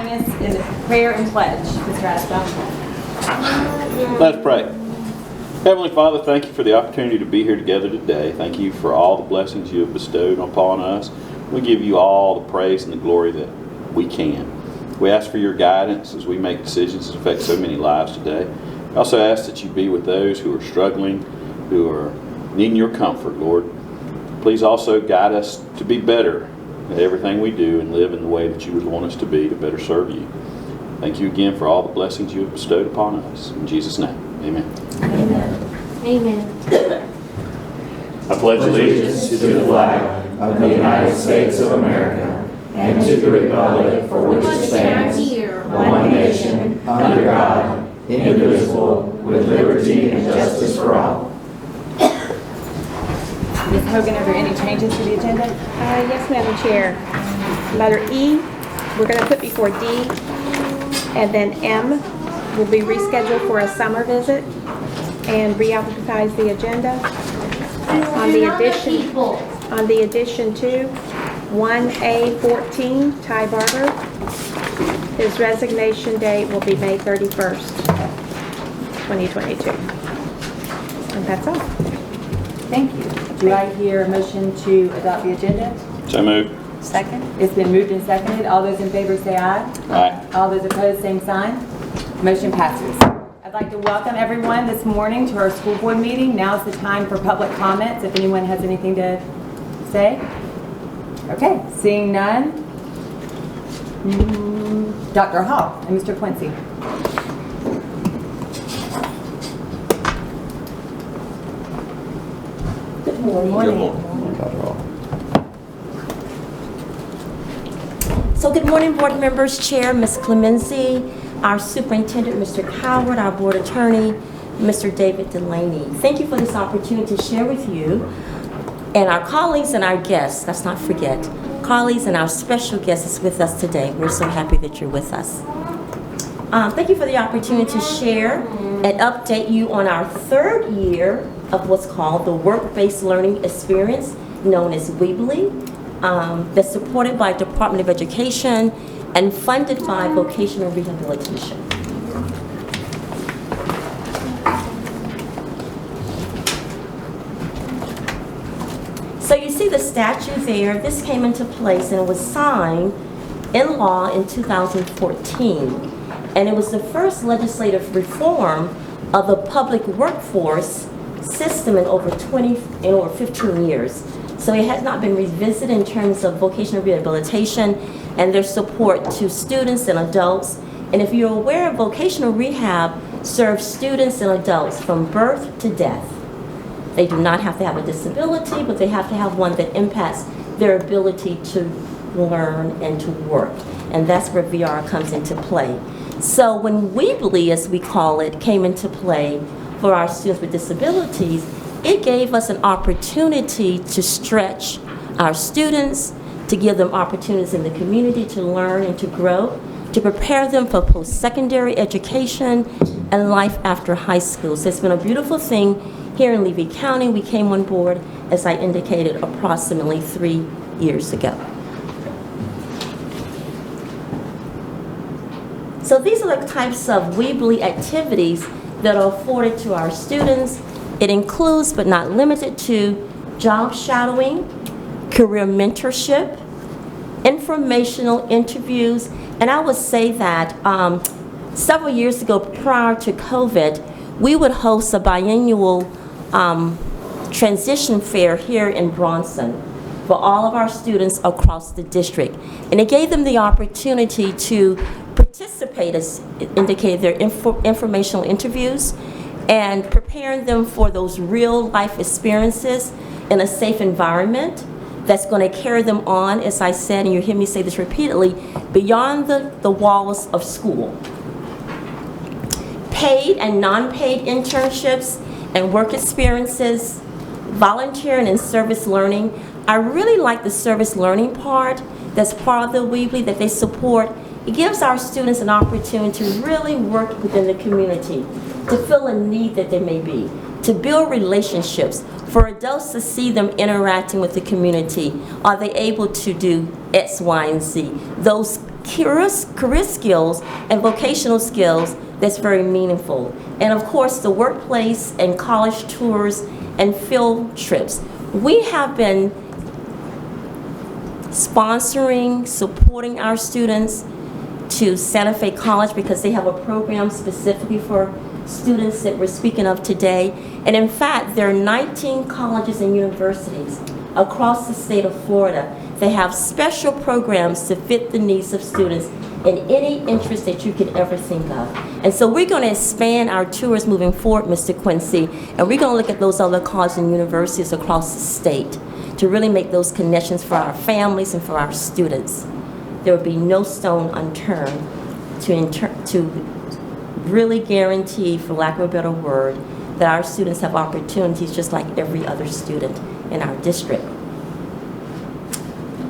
join us in the prayer and pledge. Mr. Astor. Let's pray. Heavenly Father, thank you for the opportunity to be here together today. Thank you for all the blessings you have bestowed upon us. We give you all the praise and the glory that we can. We ask for your guidance as we make decisions that affect so many lives today. We also ask that you be with those who are struggling, who are needing your comfort, Lord. Please also guide us to be better at everything we do and live in the way that you would want us to be to better serve you. Thank you again for all the blessings you have bestowed upon us. In Jesus' name, amen. Amen. Amen. I pledge allegiance to the flag of the United States of America and to the republic for which it stands, one nation, under God, indivisible, with liberty and justice for all. Ms. Hogan, are there any changes to the agenda? Yes, Madam Chair. Letter E, we're going to put before D, and then M will be rescheduled for a summer visit and re-advertise the agenda. On the addition to 1A14, Ty Barber, his resignation date will be May 31st, 2022. And that's all. Thank you. Do I hear a motion to adopt the agenda? So moved. Second. It's been moved and seconded. All those in favor say aye. Aye. All those opposed, same sign. Motion passes. I'd like to welcome everyone this morning to our school board meeting. Now is the time for public comments, if anyone has anything to say. Okay, seeing none. Dr. Hall and Mr. Quincy. Good morning. Good morning. So good morning, board members, Chair, Ms. Clemency, our superintendent, Mr. Coward, our board attorney, Mr. David Delaney. Thank you for this opportunity to share with you and our colleagues and our guests. Let's not forget, colleagues and our special guest is with us today. We're so happy that you're with us. Thank you for the opportunity to share and update you on our third year of what's called the Work-Based Learning Experience, known as Weebly. That's supported by Department of Education and funded by Vocational Rehabilitation. So you see the statute there. This came into place and it was signed in law in 2014. And it was the first legislative reform of the public workforce system in over 15 years. So it has not been revisited in terms of vocational rehabilitation and their support to students and adults. And if you're aware, vocational rehab serves students and adults from birth to death. They do not have to have a disability, but they have to have one that impacts their ability to learn and to work. And that's where VR comes into play. So when Weebly, as we call it, came into play for our students with disabilities, it gave us an opportunity to stretch our students, to give them opportunities in the community to learn and to grow, to prepare them for post-secondary education and life after high school. So it's been a beautiful thing here in Levy County. We came on board, as I indicated, approximately 3 years ago. So these are the types of Weebly activities that are afforded to our students. It includes, but not limited to, job shadowing, career mentorship, informational interviews, and I would say that several years ago, prior to COVID, we would host a biannual transition fair here in Bronson for all of our students across the district. And it gave them the opportunity to participate, as indicated, their informational interviews and preparing them for those real life experiences in a safe environment that's going to carry them on, as I said, and you hear me say this repeatedly, beyond the walls of school. Paid and non-paid internships and work experiences, volunteering and service learning. I really like the service learning part that's part of the Weebly that they support. It gives our students an opportunity to really work within the community, to fill a need that there may be, to build relationships, for adults to see them interacting with the community. Are they able to do X, Y, and Z? Those career skills and vocational skills that's very meaningful. And of course, the workplace and college tours and field trips. We have been sponsoring, supporting our students to Santa Fe College because they have a program specifically for students that we're speaking of today. And in fact, there are 19 colleges and universities across the state of Florida. They have special programs to fit the needs of students in any interest that you could ever think of. And so we're going to expand our tours moving forward, Mr. Quincy, and we're going to look at those other colleges and universities across the state to really make those connections for our families and for our students. There will be no stone unturned to really guarantee, for lack of a better word, that our students have opportunities just like every other student in our district.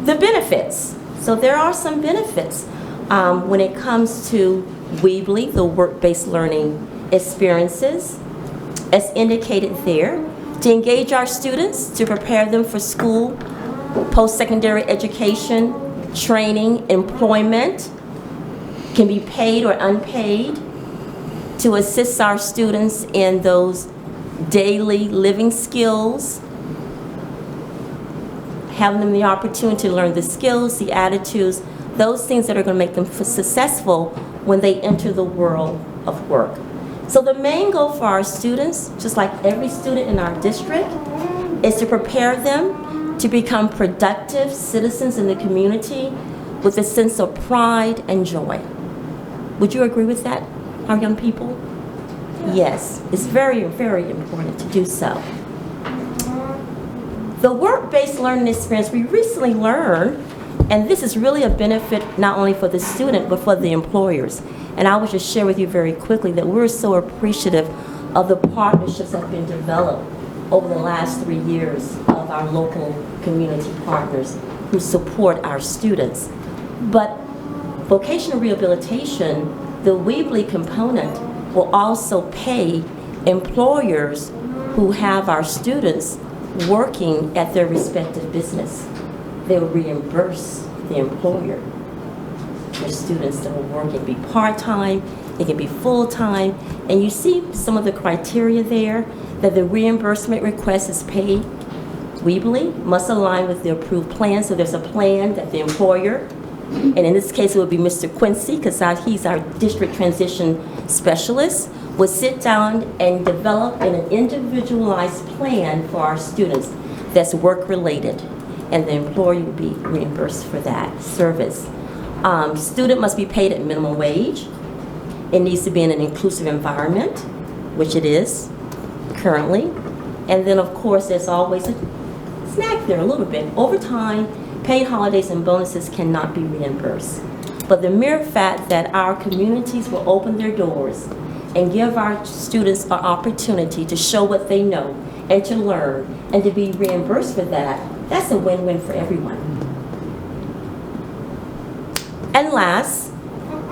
The benefits. So there are some benefits when it comes to Weebly, the work-based learning experiences, as indicated there, to engage our students, to prepare them for school, post-secondary education, training, employment, can be paid or unpaid, to assist our students in those daily living skills, having them the opportunity to learn the skills, the attitudes, those things that are going to make them successful when they enter the world of work. So the main goal for our students, just like every student in our district, is to prepare them to become productive citizens in the community with a sense of pride and joy. Would you agree with that, our young people? Yes, it's very, very important to do so. The work-based learning experience we recently learned, and this is really a benefit not only for the student but for the employers. And I will just share with you very quickly that we're so appreciative of the partnerships that have been developed over the last 3 years of our local community partners who support our students. But vocational rehabilitation, the Weebly component, will also pay employers who have our students working at their respective business. They will reimburse the employer for students that are working. It can be part-time, it can be full-time, and you see some of the criteria there that the reimbursement request is paid. Weebly must align with the approved plan, so there's a plan that the employer, and in this case it would be Mr. Quincy, because he's our district transition specialist, would sit down and develop an individualized plan for our students that's work-related, and the employer will be reimbursed for that service. Student must be paid at minimum wage. It needs to be in an inclusive environment, which it is currently. And then, of course, there's always a snack there a little bit. Overtime, paid holidays, and bonuses cannot be reimbursed. But the mere fact that our communities will open their doors and give our students an opportunity to show what they know and to learn and to be reimbursed for that, that's a win-win for everyone. And last,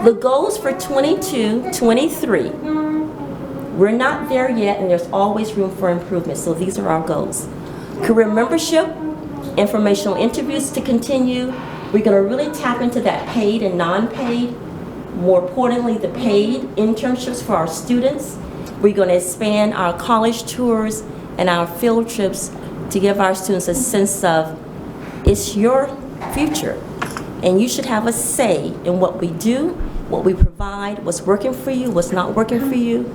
the goals for 22-23. We're not there yet, and there's always room for improvement, so these are our goals. Career membership, informational interviews to continue. We're going to really tap into that paid and non-paid. More importantly, the paid internships for our students. We're going to expand our college tours and our field trips to give our students a sense of, it's your future, and you should have a say in what we do, what we provide, what's working for you, what's not working for you.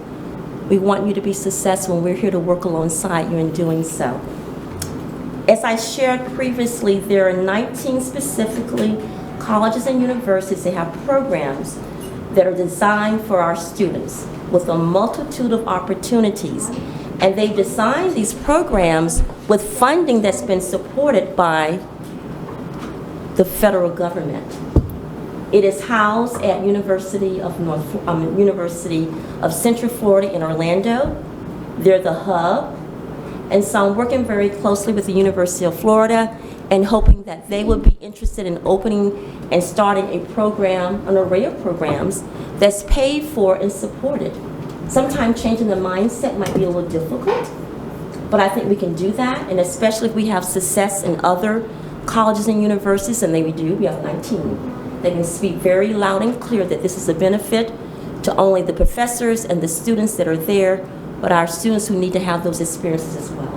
We want you to be successful, and we're here to work alongside you in doing so. As I shared previously, there are 19 specifically colleges and universities that have programs that are designed for our students with a multitude of opportunities. And they've designed these programs with funding that's been supported by the federal government. It is housed at University of Central Florida in Orlando. They're the hub. And so I'm working very closely with the University of Florida and hoping that they would be interested in opening and starting a program, an array of programs that's paid for and supported. Sometimes changing the mindset might be a little difficult, but I think we can do that, and especially if we have success in other colleges and universities, and we do, we have 19, they can speak very loud and clear that this is a benefit to only the professors and the students that are there, but our students who need to have those experiences as well.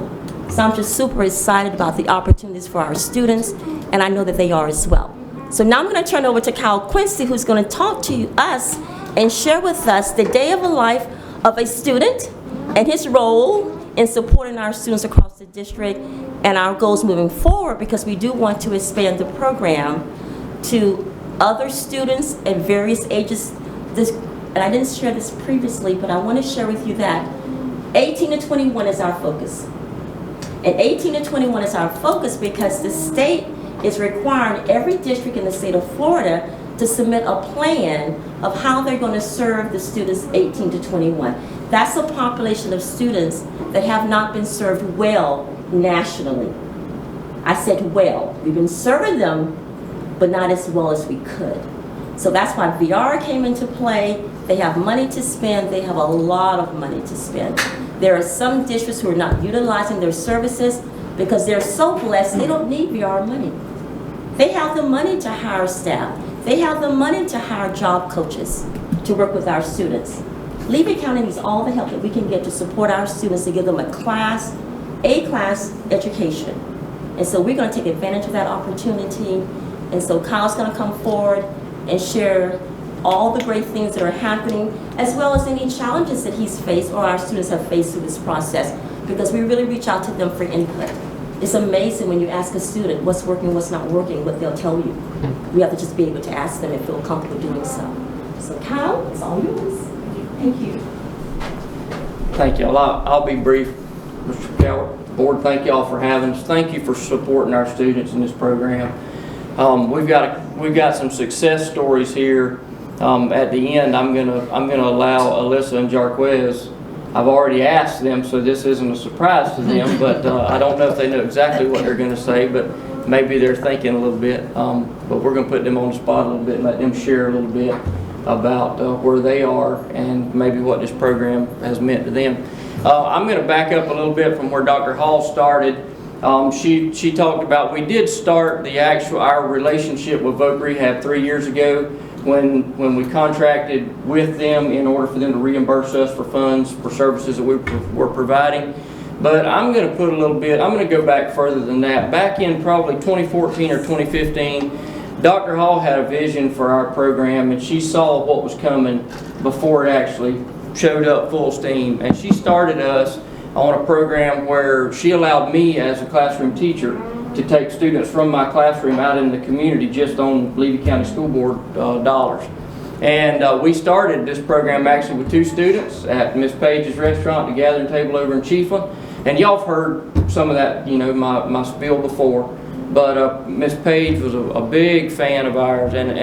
So I'm just super excited about the opportunities for our students, and I know that they are as well. So now I'm going to turn over to Quincy, who's going to talk to us and share with us the day of the life of a student and his role in supporting our students across the district and our goals moving forward, because we do want to expand the program to other students at various ages. And I didn't share this previously, but I want to share with you that 18 to 21 is our focus. And 18 to 21 is our focus because the state is requiring every district in the state of Florida to submit a plan of how they're going to serve the students 18 to 21. That's a population of students that have not been served well nationally. I said well. We've been serving them, but not as well as we could. So that's why VR came into play. They have money to spend. They have a lot of money to spend. There are some districts who are not utilizing their services because they're so blessed they don't need VR money. They have the money to hire staff. They have the money to hire job coaches to work with our students. Levy County needs all the help that we can get to support our students, to give them a class education. And so we're going to take advantage of that opportunity. And so Kyle's going to come forward and share all the great things that are happening, as well as any challenges that he's faced or our students have faced through this process, because we really reach out to them for input. It's amazing when you ask a student what's working, what's not working, what they'll tell you. We have to just be able to ask them and feel comfortable doing so. So Kyle, it's all yours. Thank you. Thank you. I'll be brief, Mr. Cowart. Board, thank you all for having us. Thank you for supporting our students in this program. We've got some success stories here. At the end, I'm gonna allow Alyssa and Jaquez. I've already asked them, so this isn't a surprise to them. But I don't know if they know exactly what they're going to say. But maybe they're thinking a little bit. But we're going to put them on the spot a little bit and let them share a little bit about where they are and maybe what this program has meant to them. I'm going to back up a little bit from where Dr. Hall started. She talked about, we did start our relationship with Voc Rehab 3 years ago when we contracted with them in order for them to reimburse us for funds for services that we were providing. But I'm going to put I'm going to go back further than that. Back in probably 2014 or 2015, Dr. Hall had a vision for our program, and she saw what was coming before it actually showed up full steam. And she started us on a program where she allowed me as a classroom teacher to take students from my classroom out in the community just on Levy County School Board dollars. And we started this program actually with 2 students at Miss Page's restaurant, the Gathering Table over in Chiefland. And y'all have heard some of that, you know, my spiel before. But Miss Page was a big fan of ours and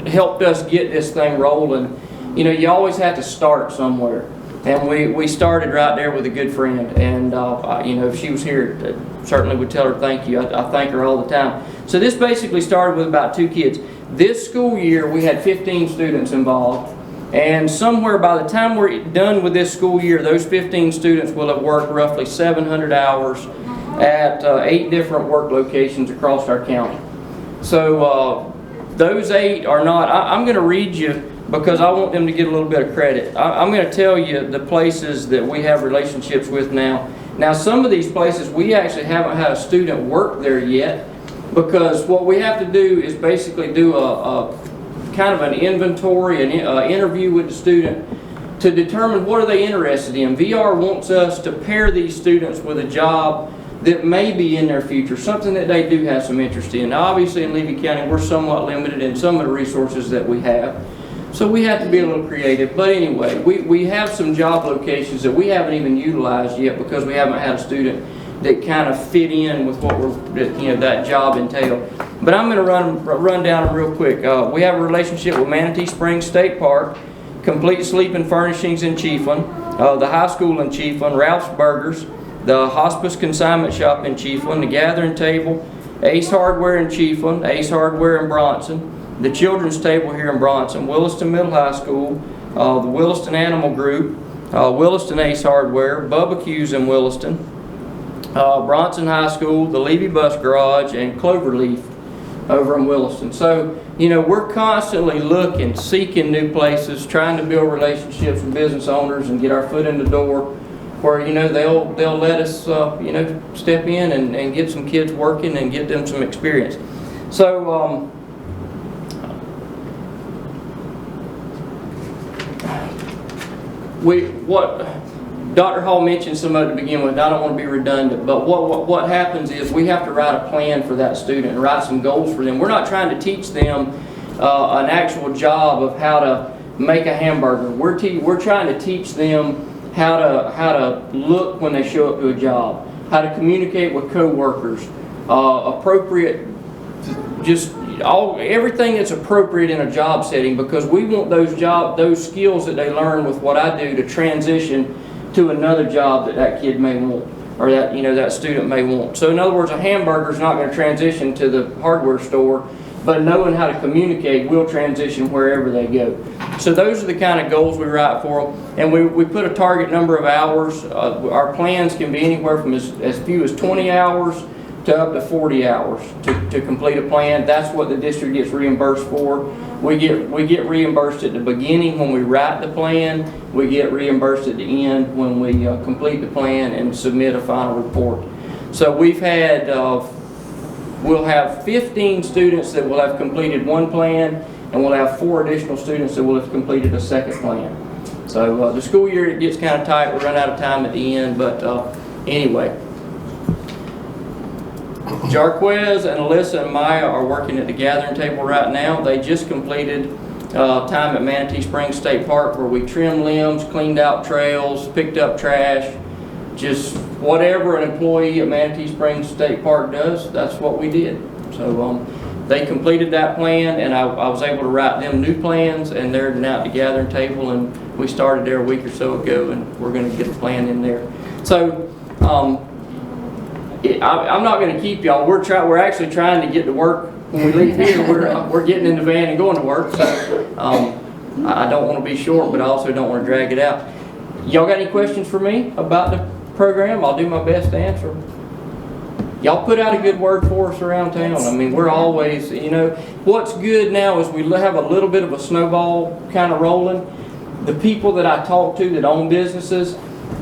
helped us get this thing rolling. You know, you always have to start somewhere. And we started right there with a good friend, and you know, if she was here, certainly would tell her thank you. I thank her all the time. So this basically started with about 2 kids. This school year, we had 15 students involved, and somewhere by the time we're done with this school year, those 15 students will have worked roughly 700 hours at 8 different work locations across our county. So those 8 are not, I'm going to read you because I want them to get a little bit of credit. I'm going to tell you the places that we have relationships with now. Now, some of these places we actually haven't had a student work there yet, because what we have to do is basically do a kind of an inventory, an interview with the student to determine what are they interested in. VR wants us to pair these students with a job that may be in their future, something that they do have some interest in. Now, obviously in Levy County, we're somewhat limited in some of the resources that we have. So we have to be a little creative. But anyway, we have some job locations that we haven't even utilized yet because we haven't had a student that kind of fit in with what that job entailed. But I'm going to run down them real quick. We have a relationship with Manatee Springs State Park, Complete Sleep and Furnishings in Chiefland, the high school in Chiefland, Ralph's Burgers, the Hospice Consignment Shop in Chiefland, the Gathering Table, Ace Hardware in Chiefland, Ace Hardware in Bronson, the Children's Table here in Bronson, Williston Middle High School, the Williston Animal Group, Williston Ace Hardware, Bubba Q's in Williston, Bronson High School, the Levy Bus Garage, and Cloverleaf over in Williston. So, you know, we're constantly looking, seeking new places, trying to build relationships with business owners and get our foot in the door where, you know, they'll let us, you know, step in and get some kids working and get them some experience. So, what Dr. Hall mentioned some of it to begin with. I don't want to be redundant, but what happens is we have to write a plan for that student and write some goals for them. We're not trying to teach them an actual job of how to make a hamburger. We're trying to teach them how to look when they show up to a job, how to communicate with coworkers, appropriate, just everything that's appropriate in a job setting, because we want those skills that they learn with what I do to transition to another job that kid may want, or that, you know, that student may want. So in other words, a hamburger is not going to transition to the hardware store, but knowing how to communicate will transition wherever they go. So those are the kind of goals we write for them, and we put a target number of hours. Our plans can be anywhere from as few as 20 hours to up to 40 hours to complete a plan. That's what the district gets reimbursed for. We get reimbursed at the beginning when we write the plan. We get reimbursed at the end when we complete the plan and submit a final report. So we've had, we'll have 15 students that will have completed one plan, and we'll have 4 additional students that will have completed a second plan. So the school year, it gets kind of tight. We run out of time at the end, but anyway. Jaquez and Alyssa and Maya are working at the gathering table right now. They just completed time at Manatee Springs State Park, where we trimmed limbs, cleaned out trails, picked up trash, just whatever an employee at Manatee Springs State Park does, that's what we did. So they completed that plan, and I was able to write them new plans, and they're now at the gathering table, and we started there a week or so ago, and we're going to get a plan in there. So I'm not going to keep y'all. We're actually trying to get to work when we leave here. We're getting in the van and going to work. So I don't want to be short, but I also don't want to drag it out. Y'all got any questions for me about the program? I'll do my best to answer. Y'all put out a good word for us around town. I mean, we're always, you know, what's good now is we have a little bit of a snowball kind of rolling. The people that I talk to that own businesses,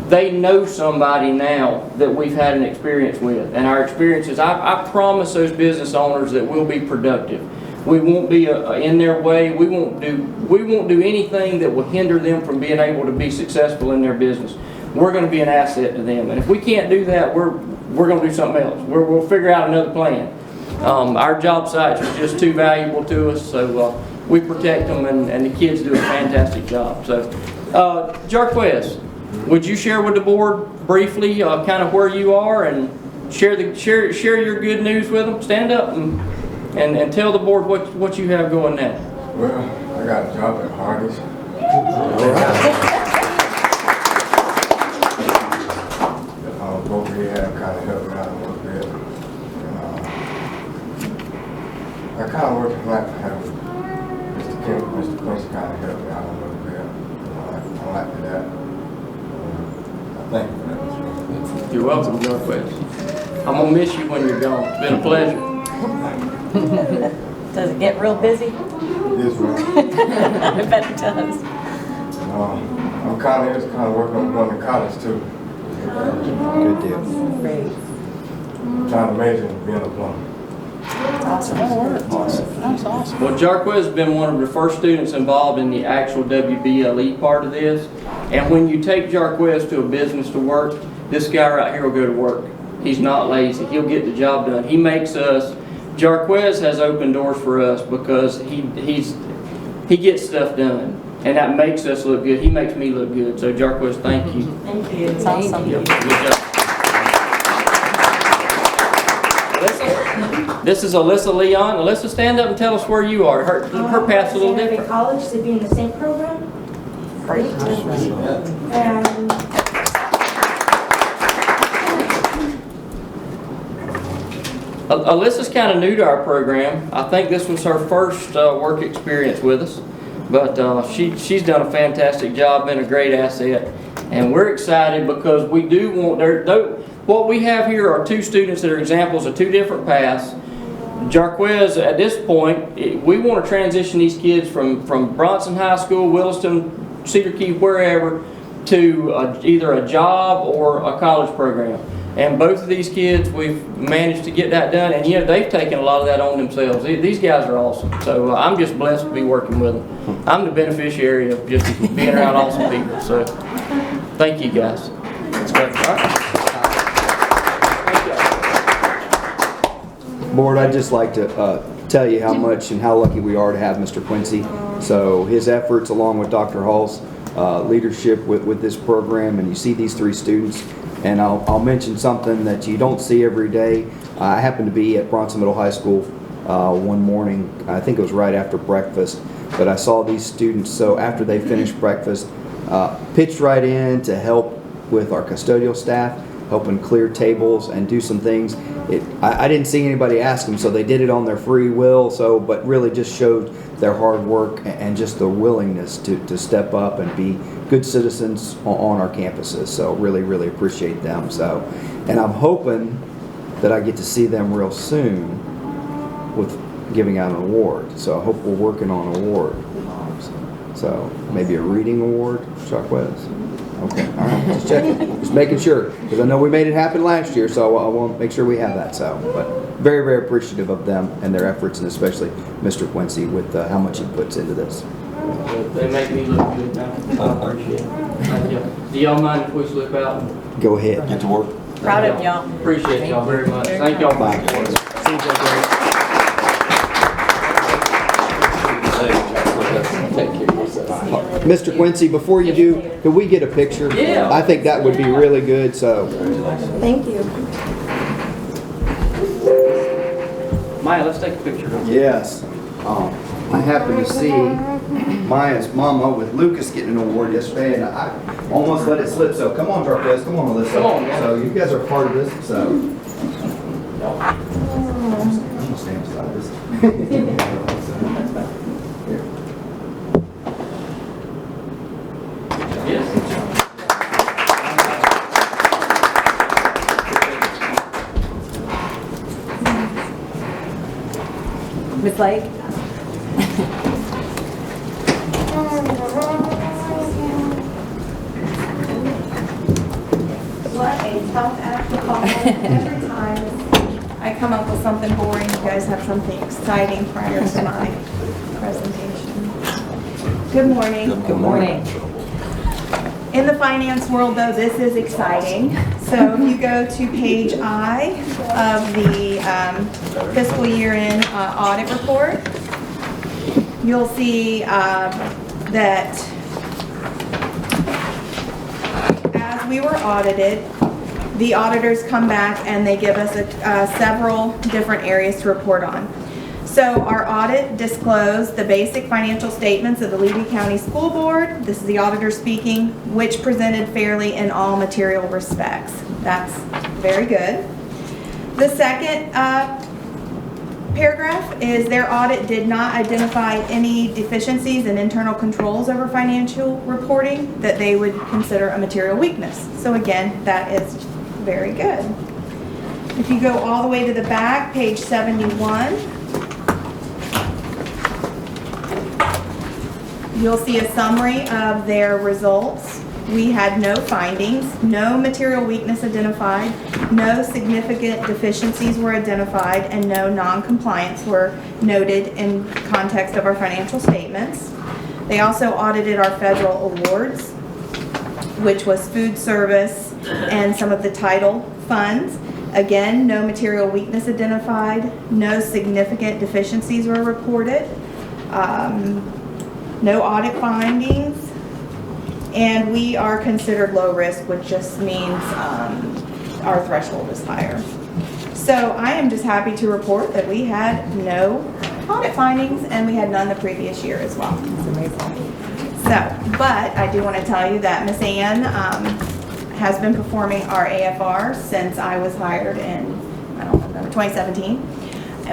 they know somebody now that we've had an experience with, and our experiences, I promise those business owners that we'll be productive. We won't be in their way. We won't do anything that will hinder them from being able to be successful in their business. We're going to be an asset to them, and if we can't do that, we're going to do something else. We'll figure out another plan. Our job sites are just too valuable to us, so we protect them, and the kids do a fantastic job. So, Jaquez, would you share with the board briefly kind of where you are, and share your good news with them? Stand up and tell the board what you have going now. Well, I got a job at Hardee's. Both rehab kind of helped me out a little bit. I kind of worked like Mr. Quincy kind of helped me out a little bit. I like that. Thank you for that. You're welcome, Jaquez. I'm going to miss you when you're gone. It's been a pleasure. Does it get real busy? It is right. I bet it does. I'm kind of working on going to college too. Good deal. Great. Trying to major in being a plumber. Awesome. That's awesome. Well, Jaquez has been one of the first students involved in the actual WBLE part of this. And when you take Jaquez to a business to work, this guy right here will go to work. He's not lazy. He'll get the job done. He makes us, Jaquez has opened doors for us because he gets stuff done. And that makes us look good. He makes me look good. So Jaquez, thank you. Thank you. It's awesome. Yeah, good job. Alyssa, this is Alyssa Leon. Alyssa, stand up and tell us where you are. Her path's a little different. College to be in the same program. Great. And Alyssa's kind of new to our program. I think this was her first work experience with us, but she's done a fantastic job, been a great asset, and we're excited because we do want what we have here are 2 students that are examples of 2 different paths. Jaquez, at this point, we want to transition these kids from Bronson High School, Williston, Cedar Key, wherever, to either a job or a college program. And both of these kids, we've managed to get that done, and they've taken a lot of that on themselves. These guys are awesome. So I'm just blessed to be working with them. I'm the beneficiary of just being around awesome people. So thank you guys. That's great. All right. Board, I'd just like to tell you how much and how lucky we are to have Mr. Quincy. So his efforts, along with Dr. Hall's leadership with this program, and you see these 3 students, and I'll mention something that you don't see every day. I happened to be at Bronson Middle High School one morning, I think it was right after breakfast, but I saw these students, so after they finished breakfast, pitched right in to help with our custodial staff, helping clear tables and do some things. I didn't see anybody ask them, so they did it on their free will, but really just showed their hard work and just the willingness to step up and be good citizens on our campuses. So really, really appreciate them. So, and I'm hoping that I get to see them real soon with giving out an award. So I hope we're working on an award. So maybe a reading award, Jaquez. Okay, all right, just checking, just making sure, because I know we made it happen last year, so I want to make sure we have that. So, but very, very appreciative of them and their efforts, and especially Mr. Quincy with how much he puts into this. They make me look good now. I appreciate it. Thank you. Do y'all mind if we slip out? Go ahead. Get to work. Proud of y'all. Appreciate y'all very much. Thank y'all for your support. Seems like great. Mr. Quincy, before you do, could we get a picture? Yeah. I think that would be really good, so. Thank you. Maya, let's take a picture. Yes. I happened to see Maya's mama with Lucas getting an award yesterday, and I almost let it slip, so come on, Jaquez, come on, Alyssa. Come on, man. So you guys are part of this, so. I'm gonna stand beside this. Yes. Ms. Lake? What a tough act to follow. Every time I come up with something boring, you guys have something exciting prior to my presentation. Good morning. Good morning. In the finance world, though, this is exciting. So if you go to page I of the fiscal year-end audit report, you'll see that as we were audited, the auditors come back and they give us several different areas to report on. So our audit disclosed the basic financial statements of the Levy County School Board. This is the auditor speaking, which presented fairly in all material respects. That's very good. The second paragraph is their audit did not identify any deficiencies in internal controls over financial reporting that they would consider a material weakness. So again, that is very good. If you go all the way to the back, page 71, you'll see a summary of their results. We had no findings, no material weakness identified, no significant deficiencies were identified, and no non-compliance were noted in context of our financial statements. They also audited our federal awards, which was food service and some of the title funds. Again, no material weakness identified, no significant deficiencies were reported. No audit findings, and we are considered low risk, which just means our threshold is higher. So I am just happy to report that we had no audit findings, and we had none the previous year as well. That's amazing. So, but I do want to tell you that Miss Ann has been performing our AFR since I was hired in, I don't remember, 2017.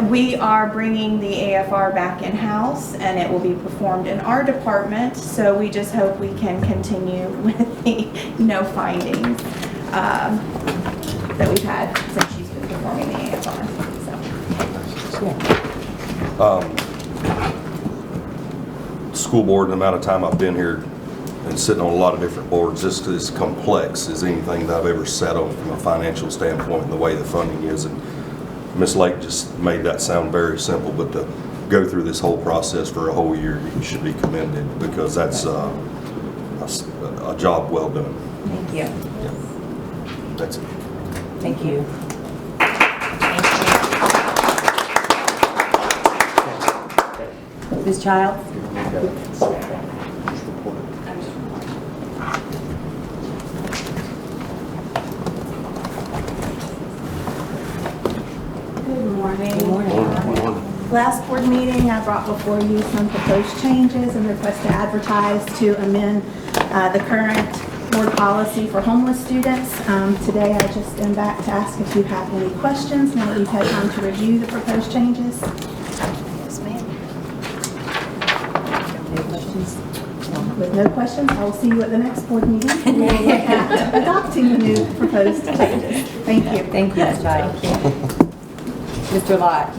We are bringing the AFR back in-house, and it will be performed in our department, so we just hope we can continue with the no findings that we've had since she's been performing the AFR. So. School board, the amount of time I've been here and sitting on a lot of different boards, this is complex as anything that I've ever sat on from a financial standpoint and the way the funding is. And Ms. Lake just made that sound very simple, but to go through this whole process for a whole year, you should be commended, because that's a job well done. Thank you. That's it. Thank you. Ms. Childs? Good morning. Good morning. Last board meeting, I brought before you some proposed changes and request to advertise to amend the current board policy for homeless students. Today, I just am back to ask if you have any questions now that you've had time to review the proposed changes. Yes, ma'am. Any questions? With no questions, I will see you at the next board meeting. We will look at adopting the new proposed changes. Thank you. Thank you, Ms. Childs. Mr. Lott?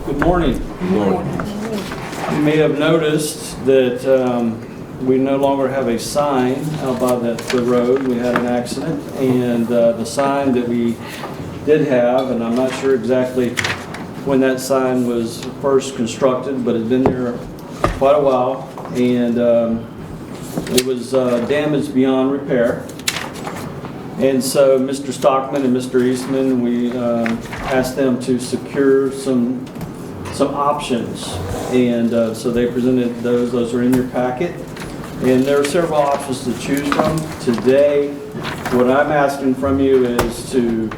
Good morning. You may have noticed that we no longer have a sign out by the road. We had an accident, and the sign that we did have, and I'm not sure exactly when that sign was first constructed, but it had been there quite a while, and it was damaged beyond repair. And so Mr. Stockman and Mr. Eastman, we asked them to secure some options, and so they presented those. Those are in your packet, and there are several options to choose from. Today, what I'm asking from you is to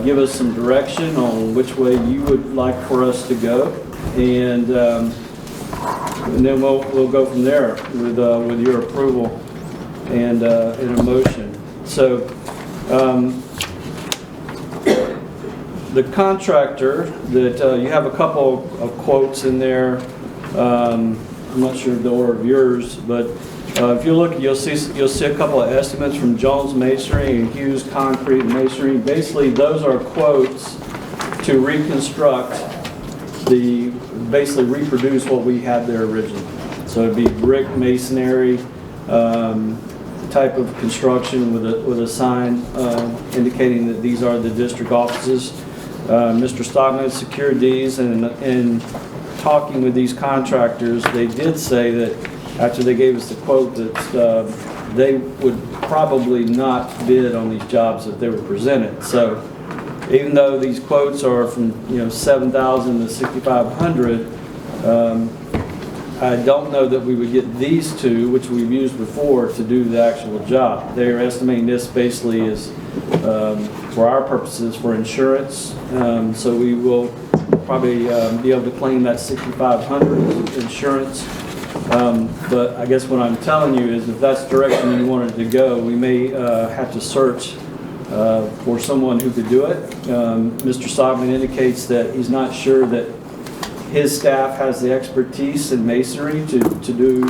give us some direction on which way you would like for us to go, and then we'll go from there with your approval and a motion. So. The contractor that you have a couple of quotes in there. I'm not sure the order of yours, but if you look, you'll see a couple of estimates from Jones Masonry and Hughes Concrete and Masonry. Basically, those are quotes to reconstruct basically reproduce what we had there originally. So it'd be brick masonry type of construction with a sign indicating that these are the district offices. Mr. Stockman secured these, and in talking with these contractors, they did say that after they gave us the quote that they would probably not bid on these jobs if they were presented. So even though these quotes are from $7,000 to $6,500, I don't know that we would get these two, which we've used before, to do the actual job. They're estimating this basically is, for our purposes, for insurance. So we will probably be able to claim that $6,500 insurance. But I guess what I'm telling you is if that's the direction you wanted to go, we may have to search for someone who could do it. Mr. Stockman indicates that he's not sure that his staff has the expertise in masonry to do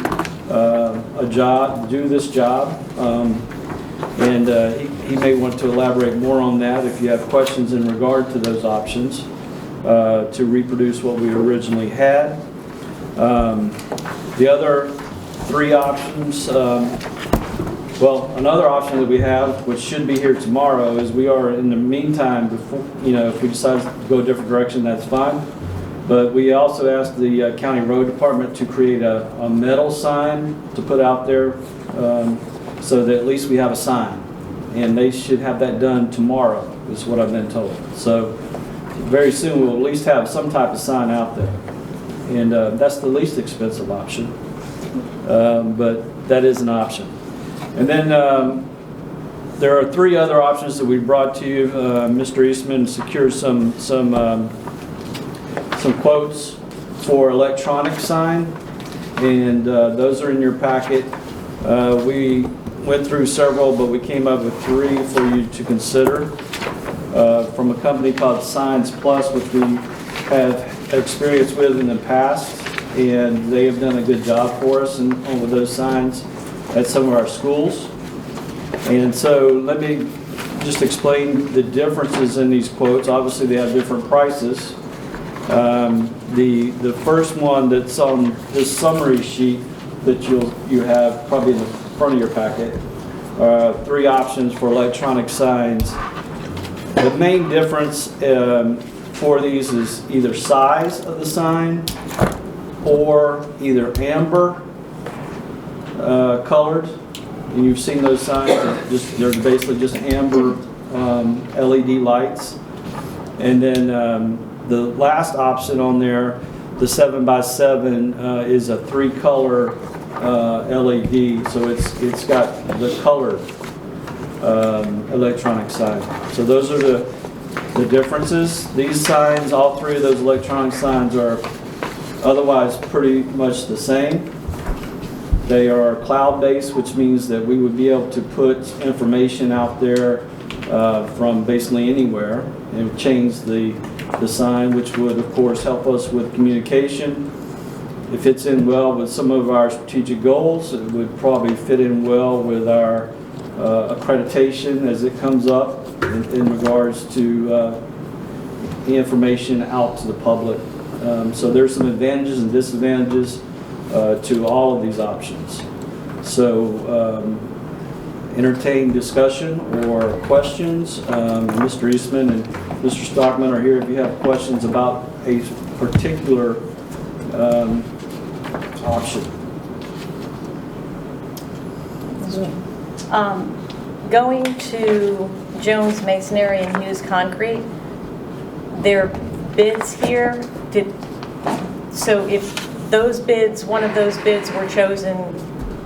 this job, and he may want to elaborate more on that if you have questions in regard to those options to reproduce what we originally had. The other three options, another option that we have, which should be here tomorrow, is we are in the meantime, before, if we decide to go a different direction, that's fine. But we also asked the county road department to create a metal sign to put out there so that at least we have a sign. And they should have that done tomorrow, is what I've been told. So very soon we'll at least have some type of sign out there. And that's the least expensive option. But that is an option. And then there are three other options that we brought to you. Mr. Eastman secured some quotes for electronic sign, and those are in your packet. We went through several, but we came up with three for you to consider from a company called Signs Plus, which we have experience with in the past, and they have done a good job for us with those signs. at some of our schools. And so let me just explain the differences in these quotes. Obviously, they have different prices. The first one that's on this summary sheet that you have probably in the front of your packet, 3 options for electronic signs. The main difference for these is either size of the sign or either amber colored. And you've seen those signs, they're basically just amber LED lights. And then the last option on there, the 7x7, is a 3-color LED, so it's got the colored electronic sign. So those are the differences. These signs, all 3 of those electronic signs are otherwise pretty much the same. They are cloud-based, which means that we would be able to put information out there from basically anywhere and change the sign, which would of course help us with communication. It fits in well with some of our strategic goals. It would probably fit in well with our accreditation as it comes up in regards to the information out to the public. So there's some advantages and disadvantages to all of these options. So entertain discussion or questions. Mr. Eastman and Mr. Stockman are here if you have questions about a particular option. Going to Jones Masonry and Hughes Concrete, their bids here, so if those bids, one of those bids were chosen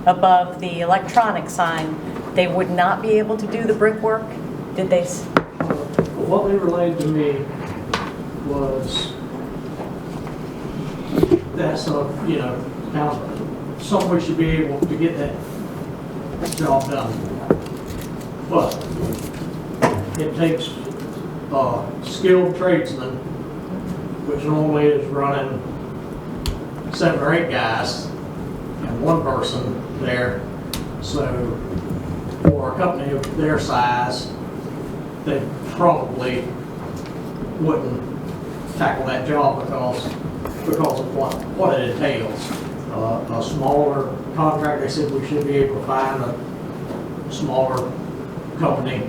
above the electronic sign, they would not be able to do the brickwork? Did they? What they relayed to me was that's kind of something we should be able to get that job done. But it takes skilled tradesmen, which normally is running 7 or 8 guys and 1 person there. So for a company of their size, they probably wouldn't tackle that job because of what it entails. A smaller contract, they said we should be able to find a smaller company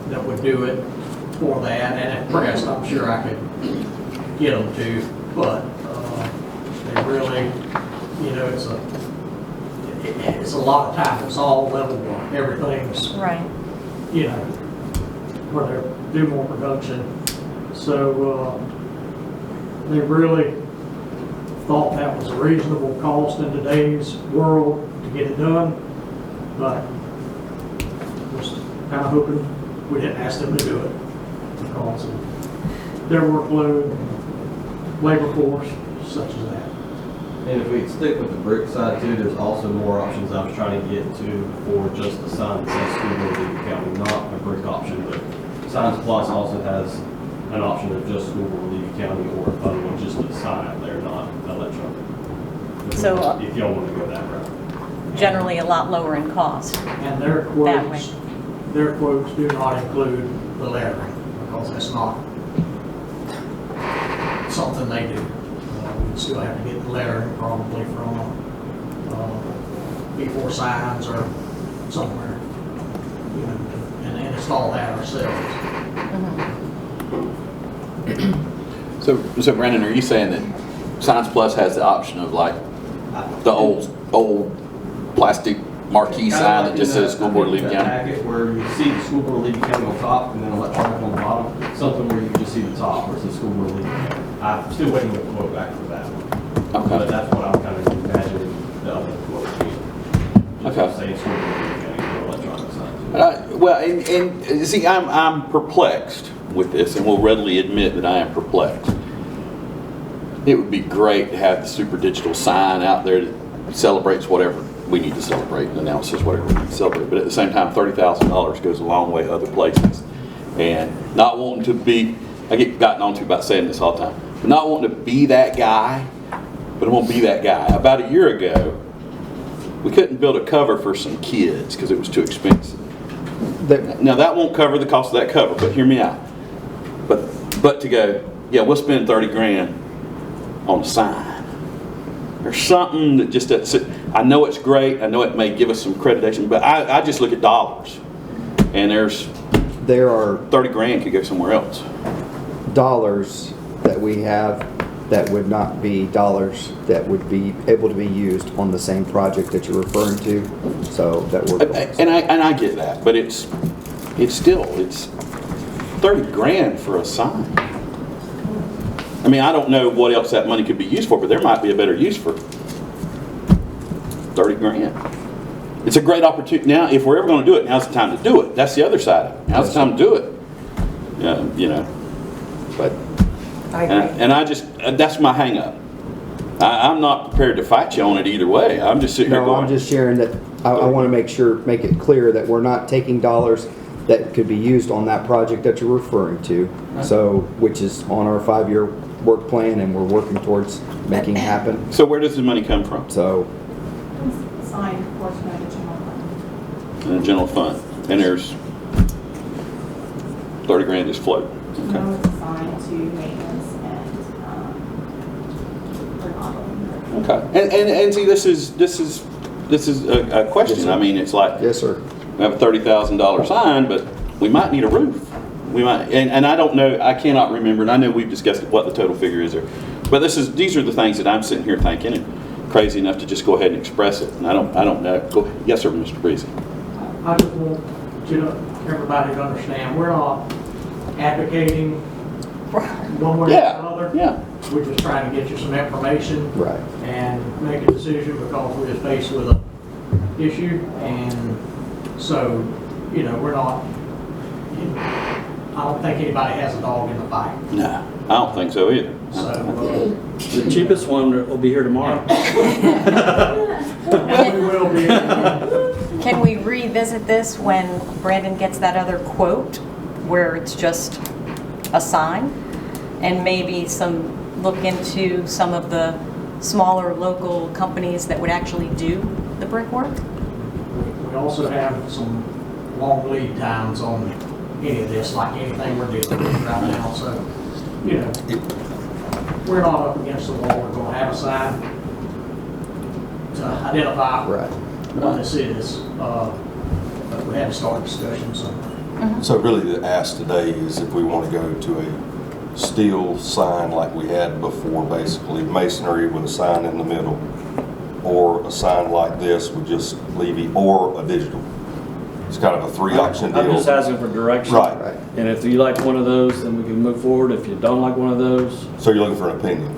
that would do it for that, and at Prest, I'm sure I could get them to, but they really, it's a lot of time. It's all level work. Everything's Right. Where they do more production. So they really thought that was a reasonable cost in today's world to get it done, but was kind of hoping we didn't ask them to do it because of their workload, labor force, such as that. And if we stick with the brick side too, there's also more options I was trying to get to for just the sign that says School Board of Lee County, not a brick option, but Signs Plus also has an option of just School Board of Lee County or other one, just a sign there, not electronic. So if y'all want to go that route. Generally a lot lower in cost. And their quotes do not include the lettering because that's not something they do. We still have to get the lettering probably from before signs or somewhere, and install that ourselves. So Brandon, are you saying that Signs Plus has the option of like the old plastic marquee sign that just says School Board of Lee County? Packet where you see the School Board of Lee County on top and then electronic on the bottom, something where you can just see the top where it says School Board of Lee County. I'm still waiting for a quote back for that one. Okay. But that's what I'm kind of imagining the other quote being. Okay. Saying School Board of Lee County or electronic sign. Well, and see, I'm perplexed with this, and will readily admit that I am perplexed. It would be great to have the super digital sign out there that celebrates whatever we need to celebrate and announces whatever we need to celebrate. But at the same time, $30,000 goes a long way other places. And not wanting to be, I get gotten on to about saying this all the time, but not wanting to be that guy, but I won't be that guy. About a year ago, we couldn't build a cover for some kids because it was too expensive. Now that won't cover the cost of that cover, but hear me out. But to go, yeah, we'll spend 30 grand on a sign. There's something that just doesn't, I know it's great, I know it may give us some accreditation, but I just look at dollars. And there are 30 grand could go somewhere else. Dollars that we have that would not be dollars that would be able to be used on the same project that you're referring to. So that we're and I get that, but it's 30 grand for a sign. I mean, I don't know what else that money could be used for, but there might be a better use for 30 grand. It's a great opportunity. Now, if we're ever going to do it, now's the time to do it. That's the other side of it. Now's the time to do it. You know, but I agree. and I just that's my hang up. I'm not prepared to fight you on it either way. I'm just sitting here No, going. I'm just sharing that I want to make it clear that we're not taking dollars that could be used on that project that you're referring to. So, which is on our 5-year work plan, and we're working towards making it happen. So where does the money come from? So, Signed portion of the general fund. In the general fund, and there's 30 grand just float. Okay. No, it's assigned to maintenance and remodeling. Okay. And see, this is a question. Yes, sir. I mean, it's like, yes, sir. we have a $30,000 sign, but we might need a roof. We might, and I don't know, I cannot remember, and I know we've discussed what the total figure is there. But these are the things that I'm sitting here thinking, and crazy enough to just go ahead and express it. And I don't know. Go ahead. Yes, sir, Mr. Breezy. I just want everybody to understand, we're not advocating one way or another. Yeah. We're just trying to get you some information. Right. And make a decision because we're just faced with an issue. And so, we're not, I don't think anybody has a dog in the fight. No, I don't think so either. So, The cheapest one will be here tomorrow. and we will be. Can we revisit this when Brandon gets that other quote where it's just a sign? And maybe look into some of the smaller local companies that would actually do the brickwork? We also have some long lead times on any of this, like anything we're dealing with right now. So, we're not up against the wall. We're going to have a sign to identify what this is. But we have to start a discussion. So really the ask today is if we want to go to a steel sign like we had before, basically masonry with a sign in the middle, or a sign like this with just leaving, or a digital. It's kind of a 3-option deal. I'm just asking for direction. Right. And if you like one of those, then we can move forward. If you don't like one of those, So you're looking for an opinion?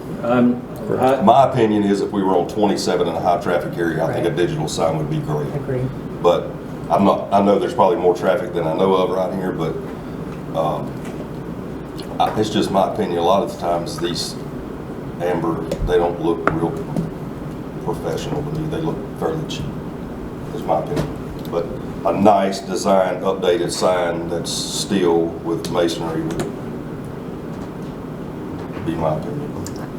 My opinion is if we were on 27 in a high traffic area, I think a digital sign would be great. Agree. But I know there's probably more traffic than I know of right here, but it's just my opinion. A lot of the times these amber, they don't look real professional to me. They look fairly cheap. That's my opinion. But a nice design, updated sign that's steel with masonry would be my opinion.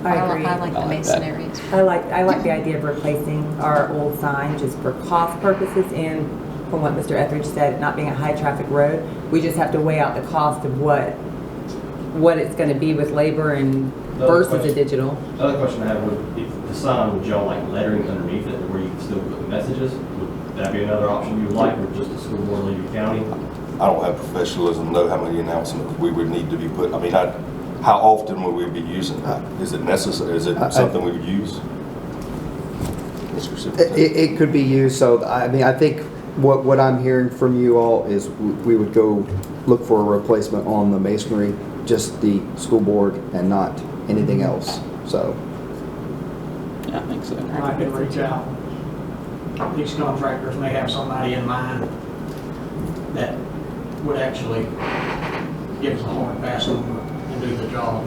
I agree. I like the masonry. I like the idea of replacing our old sign just for cost purposes, and from what Mr. Etheridge said, it not being a high traffic road, we just have to weigh out the cost of what it's going to be with labor and versus a digital. The other question I have would, if the sign, would y'all like lettering underneath it where you can still put the messages? Would that be another option you would like, or just the school board leave your county? I don't have professionalism to know how many announcements we would need to be put. I mean, how often would we be using that? Is it necessary? Is it something we would use? It could be used. So I mean, I think what I'm hearing from you all is we would go look for a replacement on the masonry, just the school board, and not anything else. So. Yeah, I think so. I can reach out. These contractors may have somebody in mind that would actually give us a hard and fast number and do the job.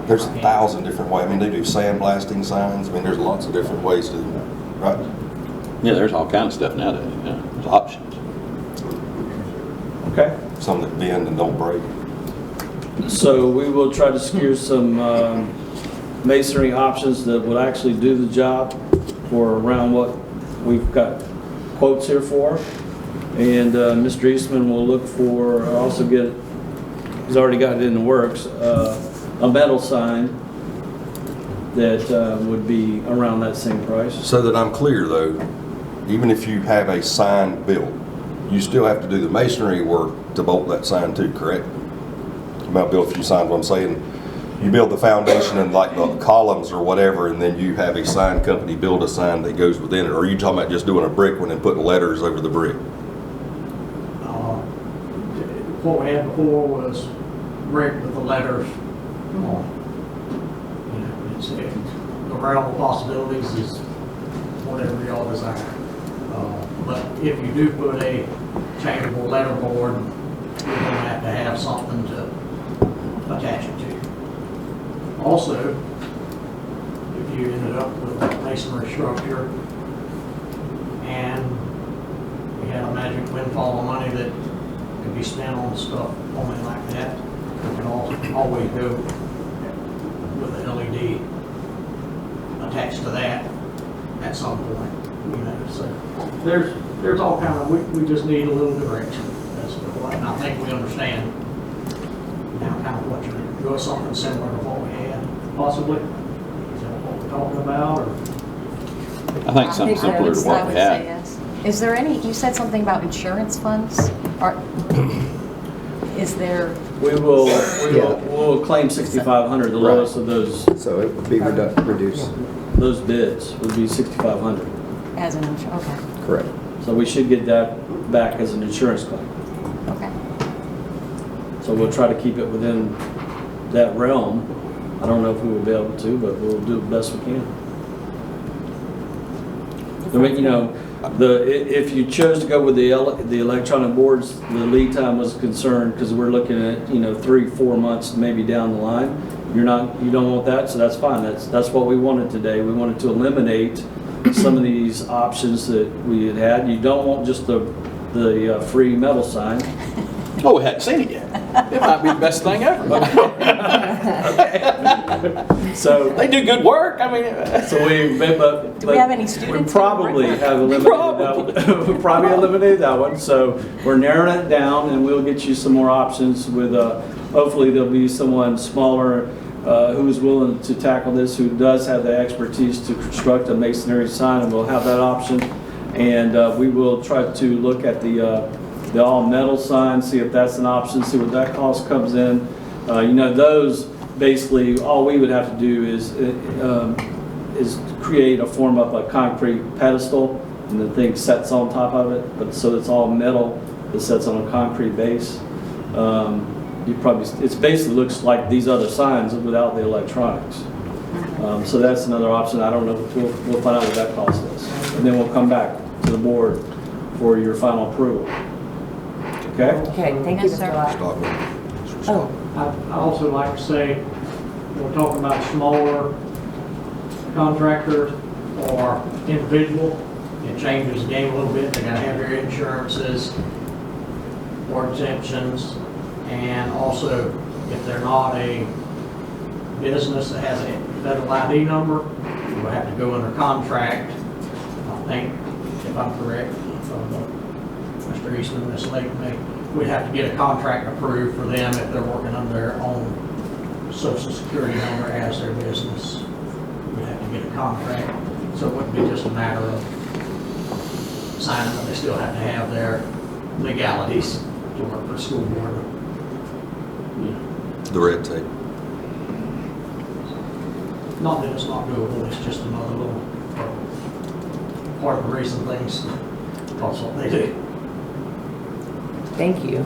There's 1,000 different ways. I mean, they do sandblasting signs. I mean, there's lots of different ways to, right? Yeah, there's all kinds of stuff nowadays. Yeah, there's options. okay. Some that bend and don't break. So we will try to secure some masonry options that would actually do the job for around what we've got quotes here for. And Mr. Eastman will look for, also get, he's already got it in the works, a metal sign that would be around that same price. So that I'm clear though, even if you have a sign built, you still have to do the masonry work to bolt that sign too, correct? You might build a few signs, what I'm saying. You build the foundation and like the columns or whatever, and then you have a sign company build a sign that goes within it. Or are you talking about just doing a brick one and putting letters over the brick? What we had before was brick with the letters on. You know, it's, the realm of possibilities is whatever y'all desire. But if you do put a changeable letter board, you're going to have something to attach it to. Also, if you ended up with a masonry structure and we had a magic windfall of money that could be spent on stuff only like that, we can always go with an LED attached to that at some point. You know, so there's all kind of, we just need a little direction. That's what, and I think we understand now kind of what you're doing, something similar to what we had, possibly. Is that what we're talking about, or? I think something similar to what we had. Yes. Is there any, you said something about insurance funds? Is there? We'll claim 6,500, the lowest of those. So it would be reduced. Those bids would be 6,500. As an insurance, okay. Correct. So we should get that back as an insurance claim. Okay. So we'll try to keep it within that realm. I don't know if we will be able to, but we'll do the best we can. You know, if you chose to go with the electronic boards, the lead time was concerned because we're looking at 3-4 months maybe down the line. You don't want that, so that's fine. That's what we wanted today. We wanted to eliminate some of these options that we had. You don't want just the free metal sign. Oh, we hadn't seen it yet. It might be the best thing ever. So they do good work. I mean, so do we have any students? We probably have eliminated that one. We probably eliminated that one. So we're narrowing it down, and we'll get you some more options. With hopefully there'll be someone smaller who is willing to tackle this, who does have the expertise to construct a masonry sign, and we'll have that option. And we will try to look at the all metal sign, see if that's an option, see what that cost comes in. Those basically all we would have to do is create a form of a concrete pedestal, and the thing sets on top of it. But so it's all metal that sets on a concrete base. It basically looks like these other signs without the electronics. So that's another option. I don't know. We'll find out what that cost is, and then we'll come back to the board for your final approval. Okay? Okay, thank you, Mr. Lott. Oh, I also like to say, we're talking about smaller contractors or individual. It changes the game a little bit. They gotta have their insurances or exemptions. And also, if they're not a business that has a federal ID number, you will have to go under contract. I think, if I'm correct, Mr. Eastman, Ms. Lake, we'd have to get a contract approved for them if they're working under their own social security number as their business. We'd have to get a contract, so it wouldn't be just a matter of signing them. They still have to have their legalities to work for the school board. The red tape. Not that it's not doable, it's just another little part of the reason things cost what they do. thank you.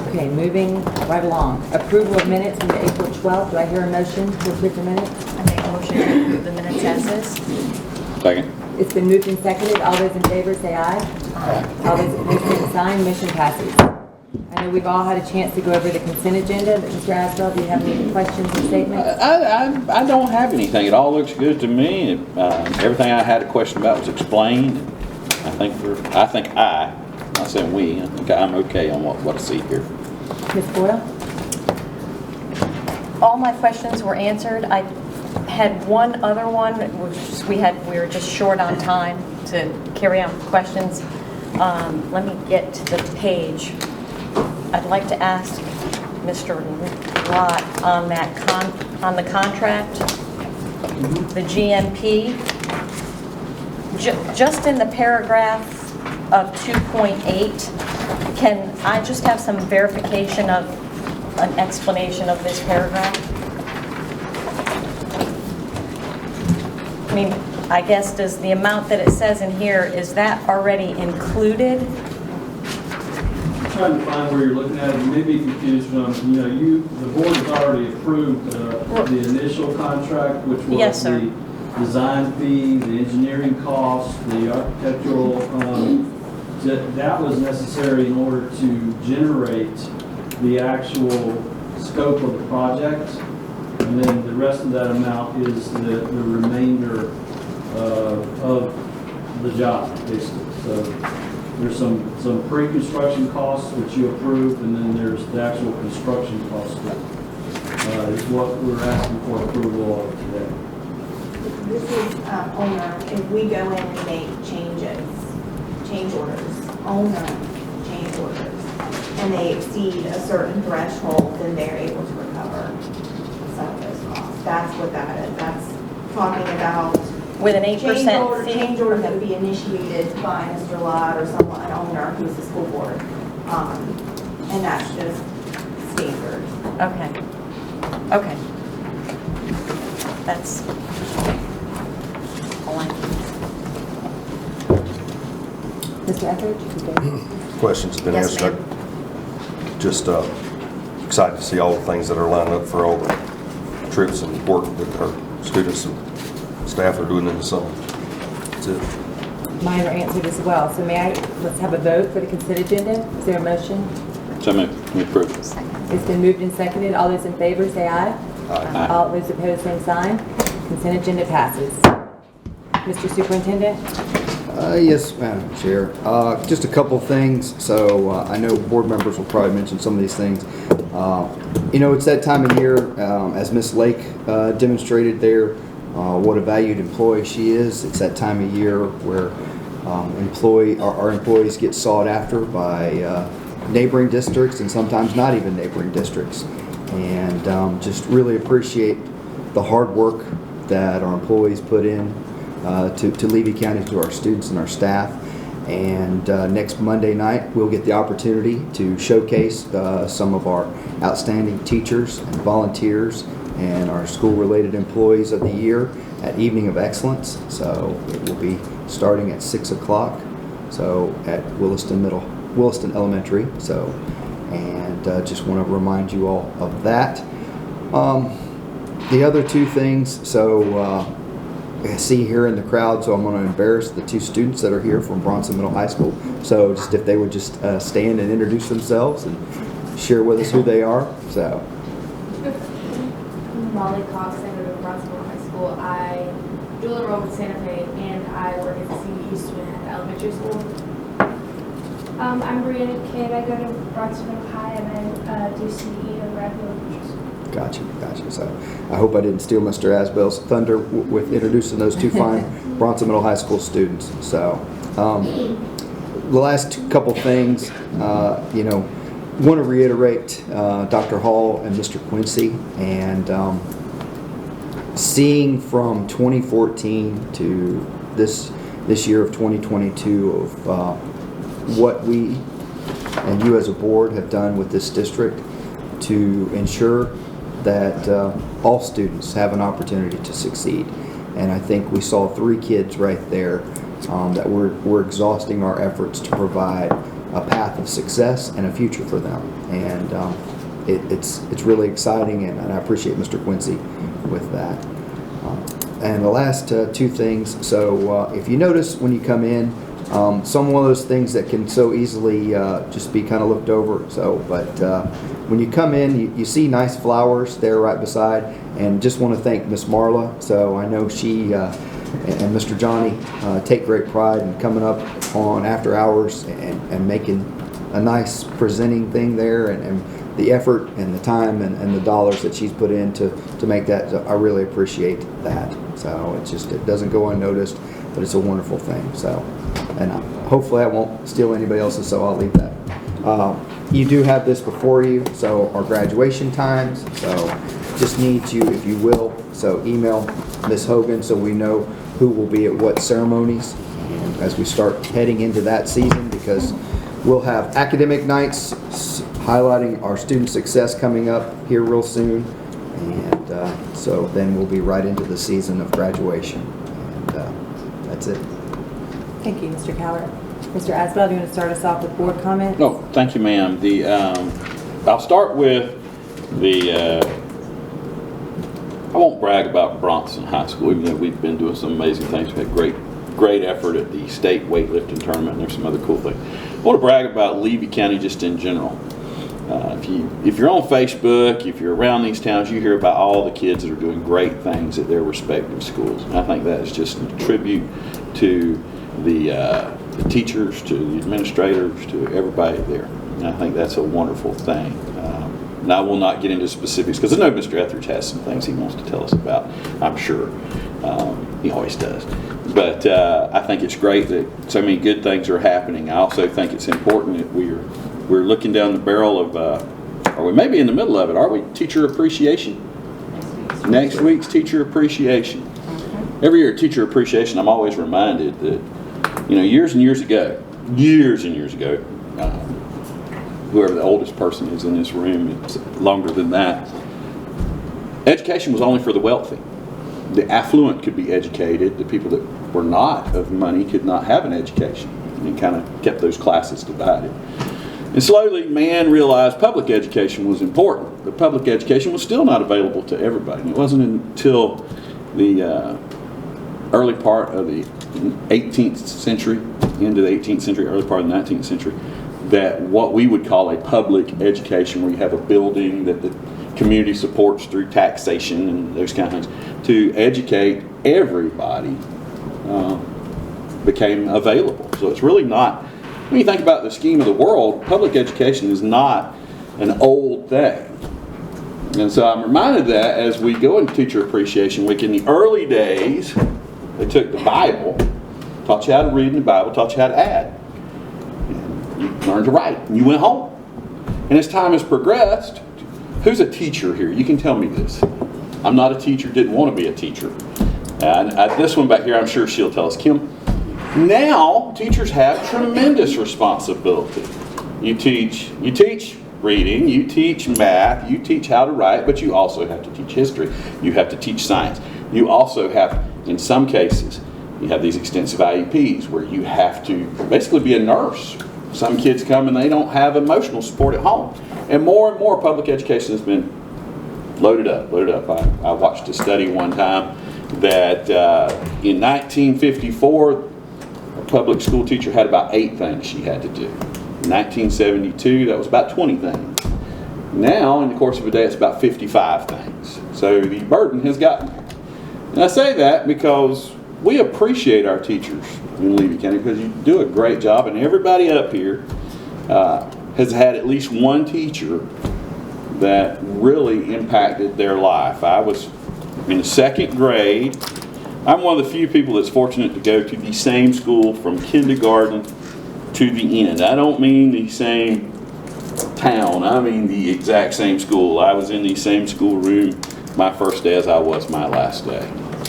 Okay, moving right along. Approval of minutes from April 12th. Do I hear a motion to approve the minutes? I make a motion to approve the minutes as is. Second. It's been moved and seconded. All those in favor say aye. Aye. All those opposed, same sign. Motion passes. I know we've all had a chance to go over the consent agenda, but Mr. Asbell, do you have any questions or statements? I don't have anything. It all looks good to me. Everything I had a question about was explained. I'm not saying we, I think I'm okay on what I see here. Ms. Boyle? All my questions were answered. I had one other one, which we were just short on time to carry on questions. Let me get to the page. I'd like to ask Mr. Lott on on the contract, the GMP, just in the paragraph of 2.8, can I just have some verification of an explanation of this paragraph? I mean, I guess, does the amount that it says in here, is that already included? I'm trying to find where you're looking at. You may be confused from, the board has already approved the initial contract, which was Yes, sir. the design fee, the engineering costs, the architectural, that was necessary in order to generate the actual scope of the project. And then the rest of that amount is the remainder of the job, basically. So there's some pre-construction costs which you approved, and then there's the actual construction costs that is what we're asking for approval of today. This is owner, if we go in and make change orders, owner change orders, and they exceed a certain threshold, then they're able to recover some of those costs. That's what that is. That's talking about With an 8% fee? change orders that would be initiated by Mr. Lott or someone, an owner who's the school board. And that's just standard. Okay. Okay. That's all I need. Mr. Etheridge? Questions have been Yes, answered. Just excited to see all the things that are lined up for all the trips and work that our students and staff are doing in the summer. That's it. Mine are answered as well. So let's have a vote for the consent agenda. Is there a motion? So moved. We approve. It's been moved and seconded. All those in favor say aye. Aye. All those opposed, same sign. Consent agenda passes. Mr. Superintendent? Yes, Madam Chair. Just a couple things. So I know board members will probably mention some of these things. It's that time of year, as Ms. Lake demonstrated there, what a valued employee she is. It's that time of year where our employees get sought after by neighboring districts and sometimes not even neighboring districts. And just really appreciate the hard work that our employees put in to Levy County, to our students and our staff. And next Monday night, we'll get the opportunity to showcase some of our outstanding teachers and volunteers and our school-related employees of the year at Evening of Excellence. So it will be starting at 6 o'clock. So at Williston Elementary. So, and just want to remind you all of that. The other two things. So. I see here in the crowd, so I'm going to embarrass the two students that are here from Bronson Middle High School. So just if they would just stand and introduce themselves and share with us who they are. So. Molly Cox, I go to Bronson Middle High School. I dual enrolled with Santa Fe, and I work as a CBE student at the elementary school. I'm Brianna Kidd. I go to Bronson Middle High, and I do CBE at Bradfield Elementary School. Gotcha. So I hope I didn't steal Mr. Asbell's thunder with introducing those two fine Bronson Middle High School students. So the last couple things, want to reiterate Dr. Hall and Mr. Quincy, and seeing from 2014 to this year of 2022 of what we and you as a board have done with this district to ensure that all students have an opportunity to succeed. And I think we saw 3 kids right there that we're exhausting our efforts to provide a path of success and a future for them. And it's really exciting, and I appreciate Mr. Quincy with that. And the last 2 things, so if you notice when you come in, some of those things that can so easily just be kind of looked over. So, but when you come in, you see nice flowers there right beside, and just want to thank Miss Marla. So I know she and Mr. Johnny take great pride in coming up on after hours and making a nice presenting thing there and the effort and the time and the dollars that she's put in to make that. So I really appreciate that. So it doesn't go unnoticed, but it's a wonderful thing. So, and hopefully I won't steal anybody else's, so I'll leave that. You do have this before you, so our graduation times. So just need you, if you will, so email Ms. Hogan so we know who will be at what ceremonies as we start heading into that season, because we'll have academic nights highlighting our student success coming up here real soon. And so then we'll be right into the season of graduation. And that's it. Thank you, Mr. Cowart. Mr. Asbell, do you want to start us off with board comments? No, thank you, ma'am. I'll start with I won't brag about Bronson High School, even though we've been doing some amazing things. We've had great effort at the state weightlifting tournament, and there's some other cool things. I want to brag about Levy County just in general. If you're on Facebook, if you're around these towns, you hear about all the kids that are doing great things at their respective schools. And I think that is just a tribute to the teachers, to the administrators, to everybody there. And I think that's a wonderful thing. And I will not get into specifics because I know Mr. Etheridge has some things he wants to tell us about, I'm sure. He always does. But I think it's great that so many good things are happening. I also think it's important that we're looking down the barrel of, or we may be in the middle of it, aren't we? Teacher appreciation. Next week's teacher appreciation. Every year at teacher appreciation, I'm always reminded that, years and years ago, whoever the oldest person is in this room, it's longer than that, education was only for the wealthy. The affluent could be educated. The people that were not of money could not have an education. And it kind of kept those classes divided. And slowly, man realized public education was important. But public education was still not available to everybody. And it wasn't until the early part of the 18th century, into the 18th century, early part of the 19th century, that what we would call a public education, where you have a building that the community supports through taxation and those kind of things, to educate everybody, became available. So it's really not, when you think about the scheme of the world, public education is not an old thing. And so I'm reminded that as we go into Teacher Appreciation Week, in the early days, they took the Bible, taught you how to read in the Bible, taught you how to add. You learned to write, and you went home. And as time has progressed, who's a teacher here? You can tell me this. I'm not a teacher, didn't want to be a teacher. And this one back here, I'm sure she'll tell us. Kim, now teachers have tremendous responsibility. You teach reading, you teach math, you teach how to write, but you also have to teach history. You have to teach science. You also have, in some cases, you have these extensive IEPs where you have to basically be a nurse. Some kids come and they don't have emotional support at home. And more public education has been loaded up. I watched a study one time that in 1954, a public school teacher had about 8 things she had to do. In 1972, that was about 20 things. Now, in the course of a day, it's about 55 things. So the burden has gotten there. And I say that because we appreciate our teachers in Levy County because you do a great job, and everybody up here has had at least one teacher that really impacted their life. I was in the 2nd grade. I'm one of the few people that's fortunate to go to the same school from kindergarten to the end. I don't mean the same town. I mean the exact same school. I was in the same school room my first day as I was my last day.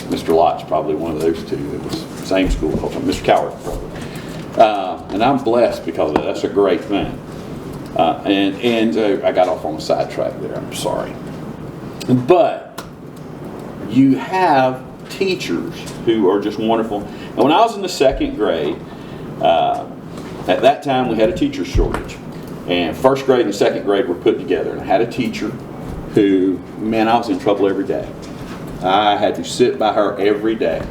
Mr. Lott's probably one of those two. It was same school the whole time. Mr. Cowart probably. And I'm blessed because of that. That's a great thing. And I got off on a sidetrack there. I'm sorry. But you have teachers who are just wonderful. And when I was in the 2nd grade, at that time we had a teacher shortage. And 1st grade and 2nd grade were put together. And I had a teacher who, man, I was in trouble every day. I had to sit by her every day.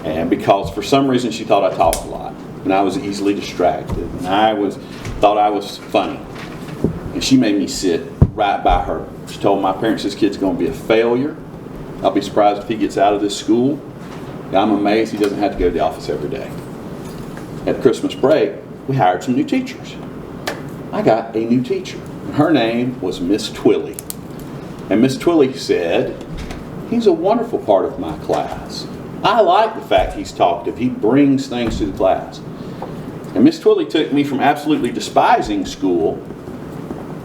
And because for some reason she thought I talked a lot. And I was easily distracted. And thought I was funny. And she made me sit right by her. She told my parents this kid's going to be a failure. I'll be surprised if he gets out of this school. I'm amazed he doesn't have to go to the office every day. At Christmas break, we hired some new teachers. I got a new teacher. Her name was Miss Twilly. And Miss Twilly said, he's a wonderful part of my class. I like the fact he's talkative. He brings things to the class. And Miss Twilly took me from absolutely despising school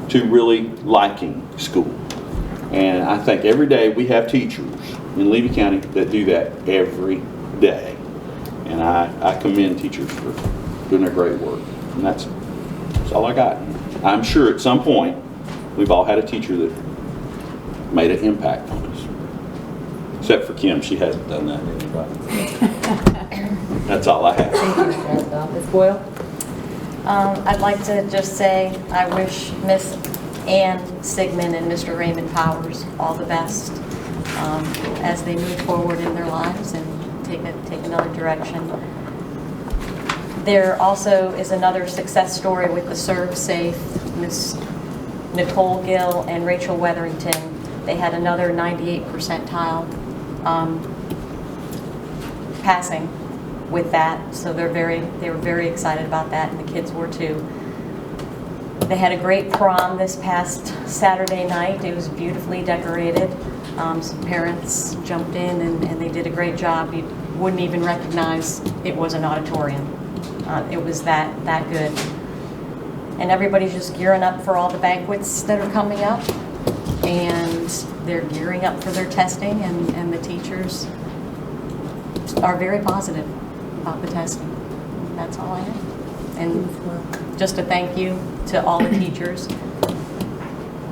to really liking school. And I think every day we have teachers in Levy County that do that every day. And I commend teachers for doing their great work. And that's all I got. I'm sure at some point we've all had a teacher that made an impact on us. Except for Kim, she hasn't done that to anybody. That's all I have. Thank you, Mr. Asbell. Ms. Boyle? I'd like to just say I wish Miss Ann Sigmund and Mr. Raymond Powers all the best as they move forward in their lives and take another direction. There also is another success story with the Serve Safe, Miss Nicole Gill and Rachel Weatherington. They had another 98 percentile passing with that, so they were very excited about that, and the kids were too. They had a great prom this past Saturday night. It was beautifully decorated. Some parents jumped in and they did a great job. You wouldn't even recognize it was an auditorium. It was that good. And everybody's just gearing up for all the banquets that are coming up. And they're gearing up for their testing, and the teachers are very positive about the testing. That's all I have. And just a thank you to all the teachers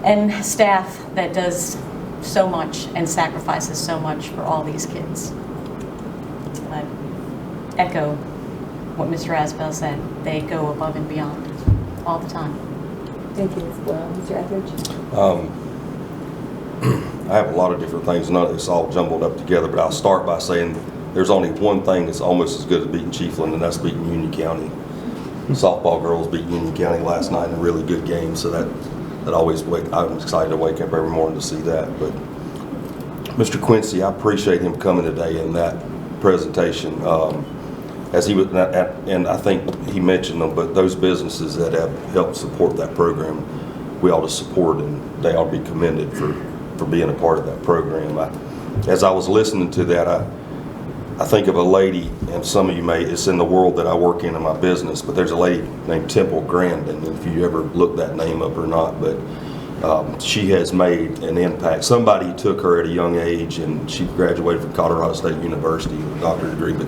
and staff that does so much and sacrifices so much for all these kids. I echo what Mr. Asbell said. They go above and beyond all the time. Thank you, Ms. Boyle. Mr. Etheridge? I have a lot of different things, none of this all jumbled up together, but I'll start by saying there's only one thing that's almost as good as beating Chiefland, and that's beating Union County. The softball girls beat Union County last night in a really good game, so that always I'm excited to wake up every morning to see that. But Mr. Quincy, I appreciate him coming today in that presentation. As he was, and I think he mentioned them, but those businesses that have helped support that program, we ought to support, and they ought to be commended for being a part of that program. As I was listening to that, I think of a lady, and some of you may, it's in the world that I work in my business, but there's a lady named Temple Grandin, if you ever looked that name up or not, but she has made an impact. Somebody took her at a young age, and she graduated from Colorado State University with a doctorate degree, but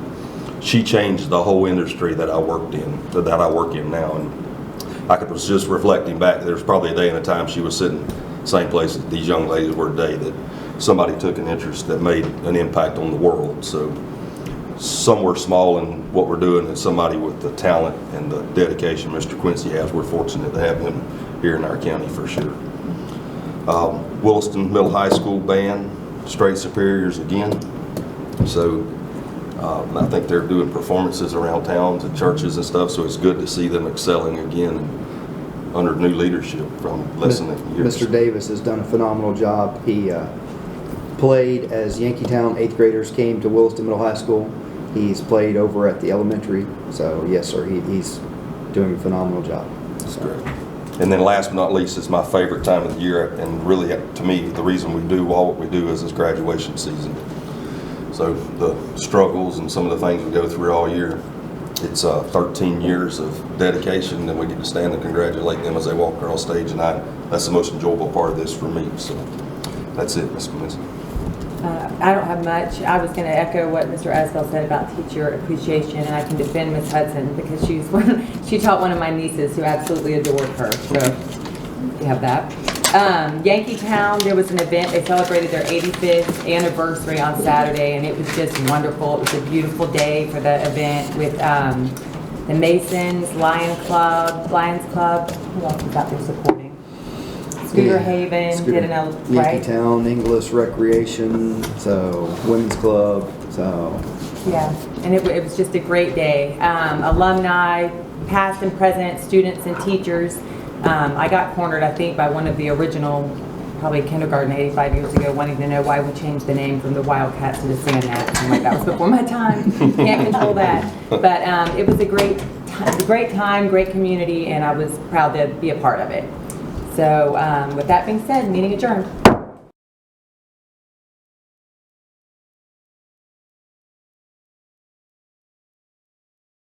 she changed the whole industry that I work in now. And I was just reflecting back, there was probably a day and a time she was sitting same place that these young ladies were today, that somebody took an interest that made an impact on the world. So somewhere small in what we're doing, and somebody with the talent and the dedication Mr. Quincy has, we're fortunate to have him here in our county for sure. Williston Middle High School band, straight superiors again. So I think they're doing performances around towns and churches and stuff, so it's good to see them excelling again under new leadership from less than a year. Mr. Davis has done a phenomenal job. He played as Yankeetown 8th graders came to Williston Middle High School. He's played over at the elementary, so yes, sir, he's doing a phenomenal job. That's great. And then last but not least, it's my favorite time of the year, and really, to me, the reason we do all what we do is this graduation season. So the struggles and some of the things we go through all year, it's 13 years of dedication, and we get to stand and congratulate them as they walk across stage, and that's the most enjoyable part of this for me. So that's it, Ms. Quincy. I don't have much. I was going to echo what Mr. Asbell said about teacher appreciation, and I can defend Ms. Hudson because she taught one of my nieces who absolutely adored her. So you have that. Yankeetown, there was an event. They celebrated their 85th anniversary on Saturday, and it was just wonderful. It was a beautiful day for the event with the Masons, Lions Club. Who else was out there supporting? Scooter Haven, did right? Yankeetown, Inglis Recreation, so Women's Club, so. Yeah, and it was just a great day. Alumni, past and present, students and teachers. I got cornered, I think, by one of the original, probably kindergarten 85 years ago, wanting to know why we changed the name from the Wildcats to the Sand Gnats. I'm like, that was before my time. Can't control that. But it was a great time, great community, and I was proud to be a part of it. So with that being said, meeting adjourned.